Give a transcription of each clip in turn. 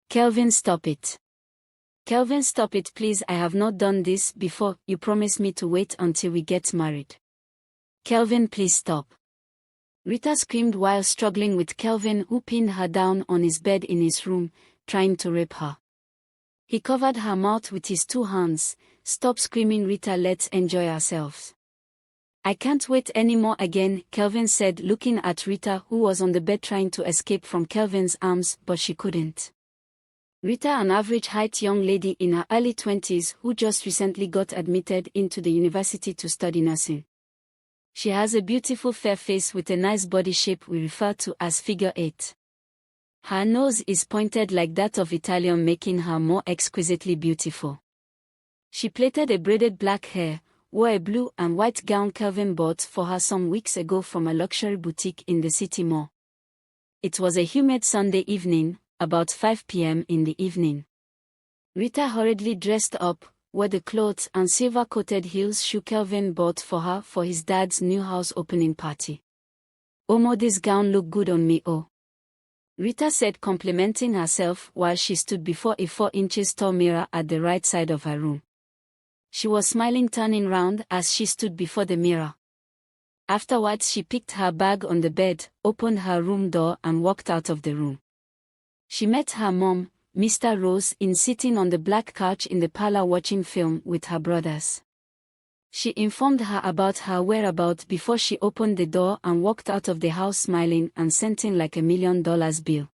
Kelvin, stop it. Kelvin, stop it please, I have not done this before, you promised me to wait until we get married. Kelvin, please stop. Rita screamed while struggling with Kelvin, who pinned her down on his bed in his room, trying to rape her. He covered her mouth with his 2 hands. Stop screaming, Rita, let's enjoy ourselves. I can't wait anymore again, Kelvin said, looking at Rita, who was on the bed trying to escape from Kelvin's arms, but she couldn't. Rita, an average-height young lady in her early 20s who just recently got admitted into the university to study nursing. She has a beautiful fair face with a nice body shape we refer to as figure 8. Her nose is pointed like that of Italian, making her more exquisitely beautiful. She plaited a braided black hair, wore a blue and white gown Kelvin bought for her some weeks ago from a luxury boutique in the city mall. It was a humid Sunday evening, about 5 p.m. in the evening. Rita hurriedly dressed up, wore the clothes and silver-coated heels shoe Kelvin bought for her for his dad's new house opening party. "Omo, this gown look good on me, oh," Rita said, complimenting herself while she stood before a 4 inches tall mirror at the right side of her room. She was smiling, turning round as she stood before the mirror. Afterwards, she picked her bag on the bed, opened her room door and walked out of the room. She met her mom, Mr. Rose, sitting on the black couch in the parlor watching film with her brothers. She informed her about her whereabouts before she opened the door and walked out of the house smiling and scenting like $1 million bill.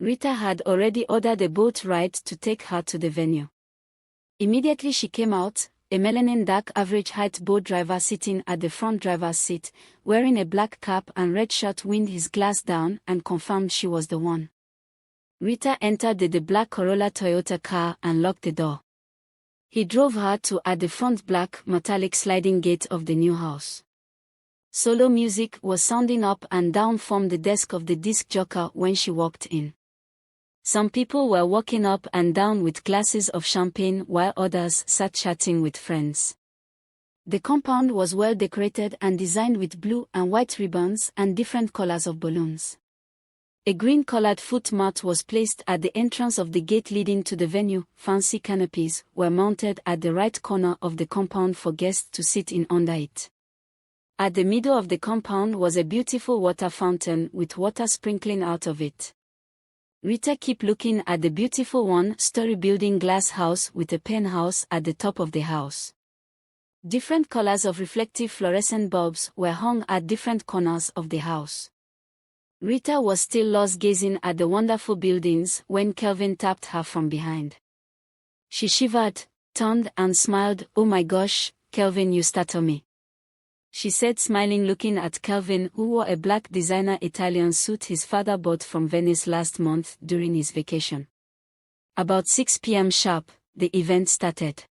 Rita had already ordered a boat ride to take her to the venue. Immediately she came out, a melanin dark average height boat driver sitting at the front driver's seat, wearing a black cap and red shirt, wind his glass down and confirmed she was the one. Rita entered the black Corolla Toyota car and locked the door. He drove her to at the front black metallic sliding gate of the new house. Solo music was sounding up and down from the desk of the disc jockey when she walked in. Some people were walking up and down with glasses of champagne while others sat chatting with friends. The compound was well decorated and designed with blue and white ribbons and different colors of balloons. A green-colored footmat was placed at the entrance of the gate leading to the venue. Fancy canopies were mounted at the right corner of the compound for guests to sit in under it. At the middle of the compound was a beautiful water fountain with water sprinkling out of it. Rita kept looking at the beautiful one-story building glass house with a penthouse at the top of the house. Different colors of reflective fluorescent bulbs were hung at different corners of the house. Rita was still lost gazing at the wonderful buildings when Kelvin tapped her from behind. She shivered, turned and smiled. "Oh my gosh, Kelvin, you startle me," she said, smiling, looking at Kelvin, who wore a black designer Italian suit his father bought from Venice last month during his vacation. About 6 p.m. sharp, the event started.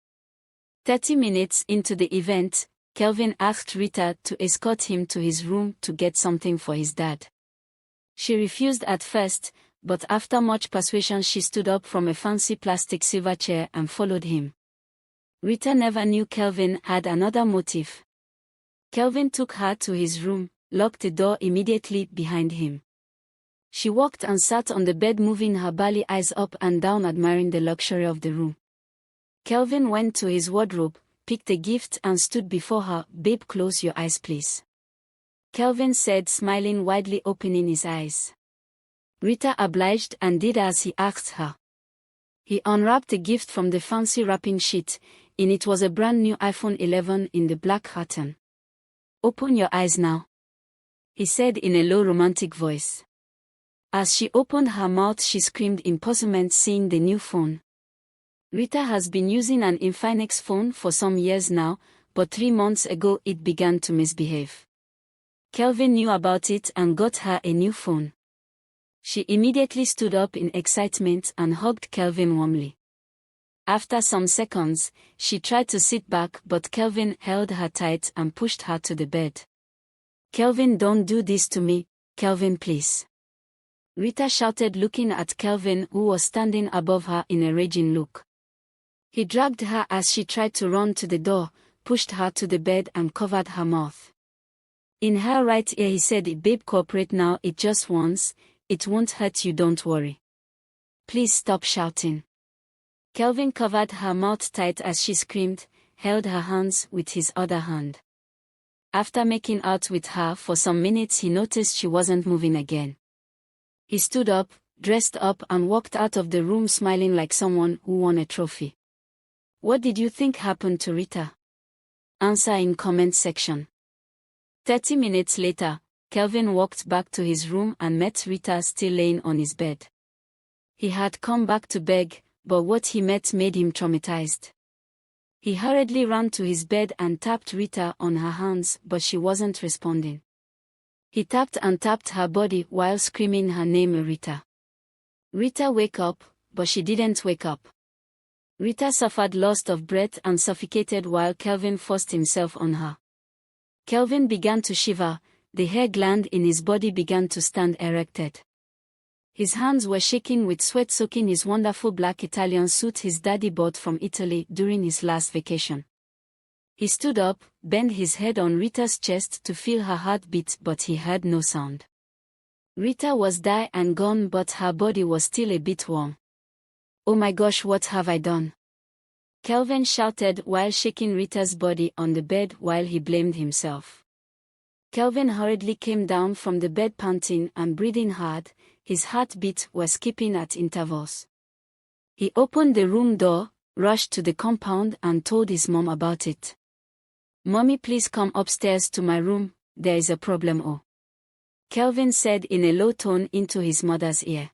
30 minutes into the event, Kelvin asked Rita to escort him to his room to get something for his dad. She refused at first, but after much persuasion she stood up from a fancy plastic silver chair and followed him. Rita never knew Kelvin had another motive. Kelvin took her to his room, locked the door immediately behind him. She walked and sat on the bed, moving her bally eyes up and down, admiring the luxury of the room. Kelvin went to his wardrobe, picked a gift and stood before her. "Babe, close your eyes please," Kelvin said, smiling widely, opening his eyes. Rita obliged and did as he asked her. He unwrapped a gift from the fancy wrapping sheet. In it was a brand new iPhone 11 in the black carton. "Open your eyes now," he said in a low romantic voice. As she opened her mouth she screamed in puzzlement, seeing the new phone. Rita has been using an Infinix phone for some years now, but 3 months ago it began to misbehave. Kelvin knew about it and got her a new phone. She immediately stood up in excitement and hugged Kelvin warmly. After some seconds, she tried to sit back, but Kelvin held her tight and pushed her to the bed. "Kelvin, don't do this to me, Kelvin, please," Rita shouted, looking at Kelvin, who was standing above her in a raging look. He dragged her as she tried to run to the door, pushed her to the bed and covered her mouth. In her right ear he said, "Babe, cooperate now, it just once, it won't hurt you, don't worry." Please stop shouting. Kelvin covered her mouth tight as she screamed, held her hands with his other hand. After making out with her for some minutes, he noticed she wasn't moving again. He stood up, dressed up, and walked out of the room smiling like someone who won a trophy. What did you think happened to Rita? Answer in comment section. 30 minutes later, Kelvin walked back to his room and met Rita still laying on his bed. He had come back to beg, but what he met made him traumatized. He hurriedly ran to his bed and tapped Rita on her hands, but she wasn't responding. He tapped and tapped her body while screaming her name, Rita. Rita, wake up, but she didn't wake up. Rita suffered loss of breath and suffocated while Kelvin forced himself on her. Kelvin began to shiver, the hair gland in his body began to stand erected. His hands were shaking with sweat soaking his wonderful black Italian suit his daddy bought from Italy during his last vacation. He stood up, bent his head on Rita's chest to feel her heartbeat, but he heard no sound. Rita was dead and gone, but her body was still a bit warm. Oh my gosh, what have I done? Kelvin shouted while shaking Rita's body on the bed while he blamed himself. Kelvin hurriedly came down from the bed panting and breathing hard, his heartbeat was skipping at intervals. He opened the room door, rushed to the compound and told his mom about it. Mommy, please come upstairs to my room, there is a problem. Oh, Kelvin said in a low tone into his mother's ear.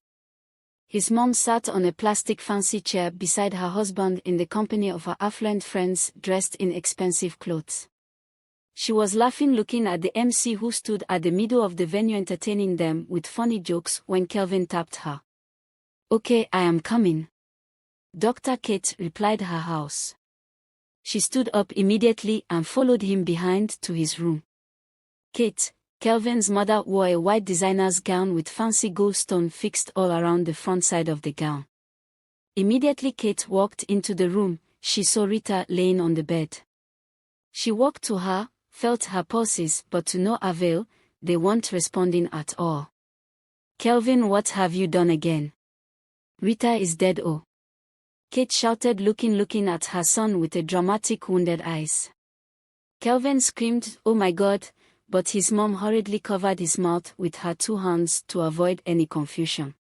His mom sat on a plastic fancy chair beside her husband in the company of her affluent friends dressed in expensive clothes. She was laughing, looking at the MC who stood at the middle of the venue entertaining them with funny jokes when Kelvin tapped her. Okay, I am coming. Dr. Kate replied her house. She stood up immediately and followed him behind to his room. Kate, Kelvin's mother, wore a white designer's gown with fancy gold stone fixed all around the front side of the gown. Immediately Kate walked into the room, she saw Rita laying on the bed. She walked to her, felt her pulses, but to no avail, they weren't responding at all. Kelvin, what have you done again? Rita is dead. Oh, Kate shouted, looking at her son with a dramatic wounded eyes. Kelvin screamed, oh my God, but his mom hurriedly covered his mouth with her two hands to avoid any confusion.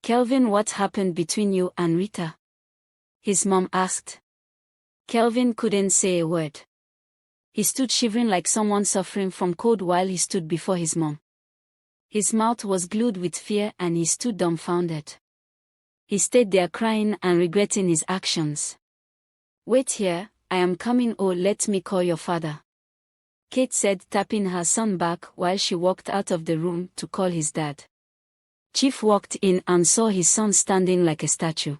Kelvin, what happened between you and Rita? His mom asked. Kelvin couldn't say a word. He stood shivering like someone suffering from cold while he stood before his mom. His mouth was glued with fear and he stood dumbfounded. He stayed there crying and regretting his actions. Wait here, I am coming. Oh, let me call your father, Kate said, tapping her son back while she walked out of the room to call his dad. Chief walked in and saw his son standing like a statue.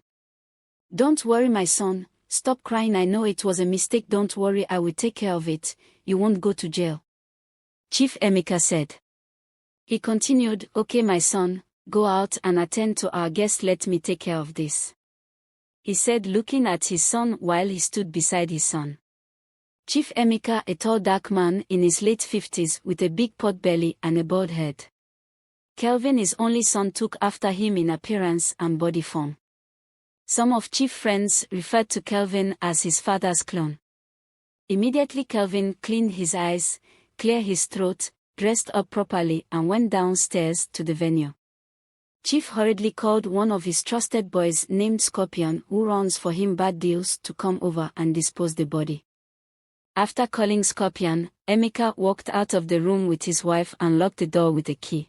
Don't worry, my son. Stop crying, I know it was a mistake, don't worry, I will take care of it, you won't go to jail, Chief Emeka said. He continued, okay my son, go out and attend to our guest, let me take care of this, he said, looking at his son while he stood beside his son. Chief Emeka, a tall dark man in his late 50s with a big pot belly and a bald head. Kelvin, his only son, took after him in appearance and body form. Some of Chief's friends referred to Kelvin as his father's clone. Immediately Kelvin cleaned his eyes, cleared his throat, dressed up properly and went downstairs to the venue. Chief hurriedly called one of his trusted boys named Scorpion, who runs for him bad deals, to come over and dispose the body. After calling Scorpion, Emeka walked out of the room with his wife and locked the door with a key.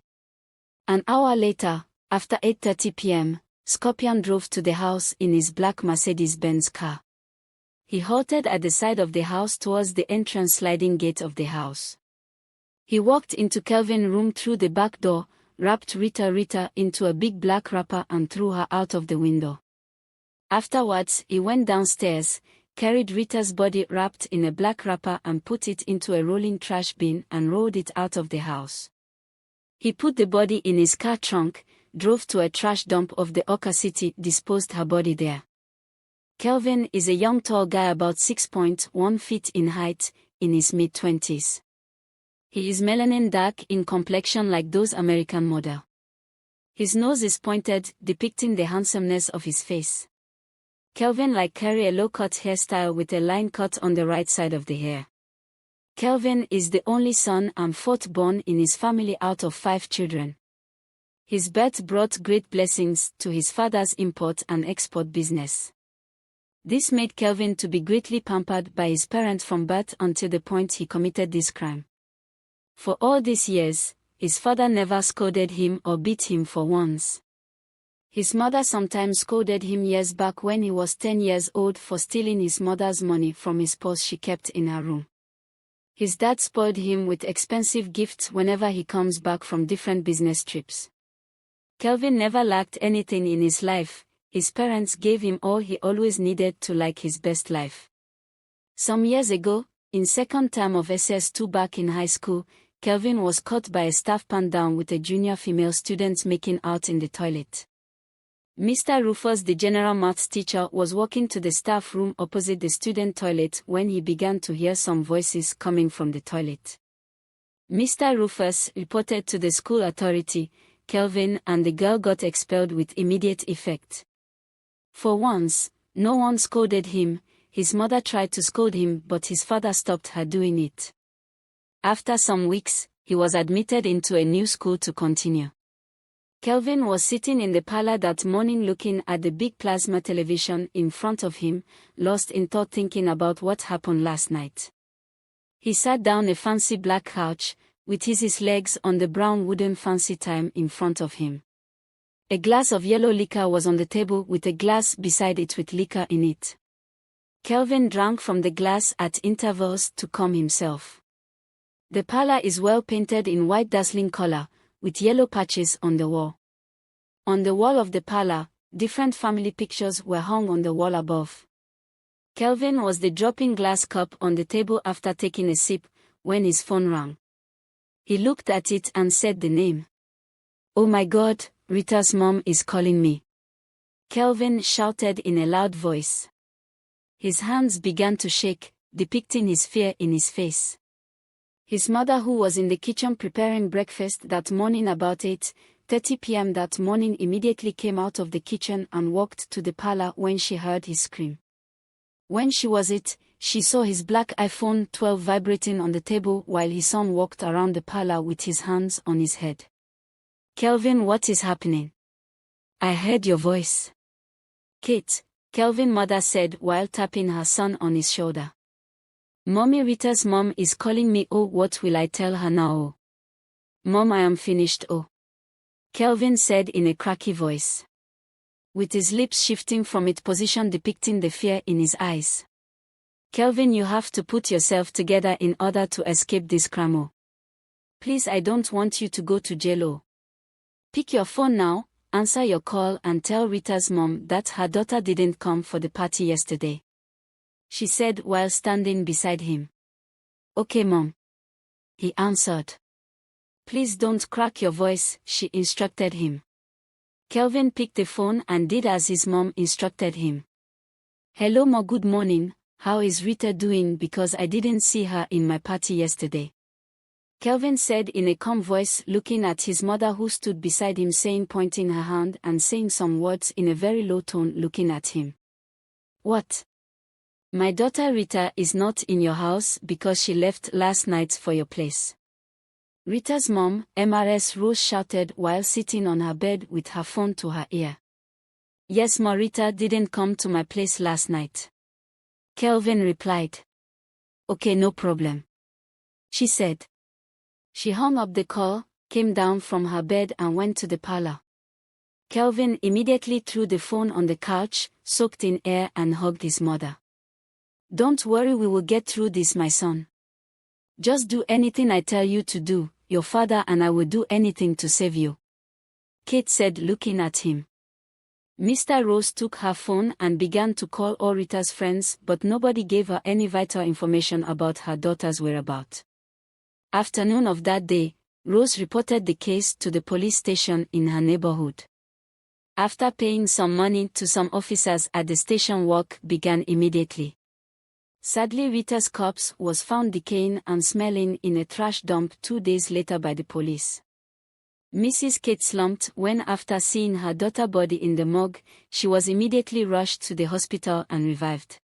An hour later, after 8:30 p.m., Scorpion drove to the house in his black Mercedes-Benz car. He halted at the side of the house towards the entrance sliding gate of the house. He walked into Kelvin's room through the back door, wrapped Rita into a big black wrapper and threw her out of the window. Afterwards, he went downstairs, carried Rita's body wrapped in a black wrapper and put it into a rolling trash bin and rolled it out of the house. He put the body in his car trunk, drove to a trash dump of the Oka City, disposed her body there. Kelvin is a young tall guy about 6.1 feet in height, in his mid-20s. He is melanin dark in complexion like those American model. His nose is pointed, depicting the handsomeness of his face. Kelvin carry a low-cut hairstyle with a line cut on the right side of the hair. Kelvin is the only son and fourth born in his family out of 5 children. His birth brought great blessings to his father's import and export business. This made Kelvin to be greatly pampered by his parents from birth until the point he committed this crime. For all these years, his father never scolded him or beat him for once. His mother sometimes scolded him years back when he was 10 years old for stealing his mother's money from his purse she kept in her room. His dad spoiled him with expensive gifts whenever he comes back from different business trips. Kelvin never lacked anything in his life. His parents gave him all he always needed to like his best life. Some years ago, in second term of SS2 back in high school, Kelvin was caught by a staff pan down with a junior female student making out in the toilet. Mr. Rufus, the general maths teacher, was walking to the staff room opposite the student toilet when he began to hear some voices coming from the toilet. Mr. Rufus reported to the school authority. Kelvin and the girl got expelled with immediate effect. For once, no one scolded him. His mother tried to scold him, but his father stopped her doing it. After some weeks, he was admitted into a new school to continue. Kelvin was sitting in the parlor that morning looking at the big plasma television in front of him, lost in thought thinking about what happened last night. He sat down a fancy black couch, with his legs on the brown wooden fancy time in front of him. A glass of yellow liquor was on the table with a glass beside it with liquor in it. Kelvin drank from the glass at intervals to calm himself. The parlor is well painted in white dazzling color, with yellow patches on the wall. On the wall of the parlor, different family pictures were hung on the wall above. Kelvin was the dropping glass cup on the table after taking a sip, when his phone rang. He looked at it and said the name. "Oh my God, Rita's mom is calling me," Kelvin shouted in a loud voice. His hands began to shake, depicting his fear in his face. His mother, who was in the kitchen preparing breakfast that morning about 8:30 p.m. that morning, immediately came out of the kitchen and walked to the parlor when she heard his scream. When she was she saw his black iPhone 12 vibrating on the table while his son walked around the parlor with his hands on his head. "Kelvin, what is happening?" "I heard your voice." "Kate," Kelvin's mother said while tapping her son on his shoulder. "Mommy, Rita's mom is calling me. Oh, what will I tell her now? Oh, Mom, I am finished. Oh," Kelvin said in a cracky voice, with his lips shifting from its position depicting the fear in his eyes. "Kelvin, you have to put yourself together in order to escape this crime. Oh, please, I don't want you to go to jail. Oh, pick your phone now, answer your call and tell Rita's mom that her daughter didn't come for the party yesterday," she said while standing beside him. "Okay, Mom," he answered. "Please don't crack your voice," she instructed him. Kelvin picked the phone and did as his mom instructed him. "Hello, Ma, good morning. How is Rita doing? Because I didn't see her in my party yesterday," Kelvin said in a calm voice, looking at his mother who stood beside him, pointing her hand and saying some words in a very low tone, looking at him. "What? My daughter Rita is not in your house because she left last night for your place." Rita's mom, Mrs. Rose, shouted while sitting on her bed with her phone to her ear. "Yes, Ma, Rita didn't come to my place last night," Kelvin replied. "Okay, no problem," she said. She hung up the call, came down from her bed and went to the parlor. Kelvin immediately threw the phone on the couch, soaked in air and hugged his mother. "Don't worry, we will get through this, my son. Just do anything I tell you to do. Your father and I will do anything to save you," Kate said, looking at him. Mr. Rose took her phone and began to call all Rita's friends, but nobody gave her any vital information about her daughter's whereabouts. Afternoon of that day, Rose reported the case to the police station in her neighborhood. After paying some money to some officers at the station, work began immediately. Sadly, Rita's corpse was found decaying and smelling in a trash dump 2 days later by the police. Mrs. Kate slumped when, after seeing her daughter's body in the morgue, she was immediately rushed to the hospital and revived.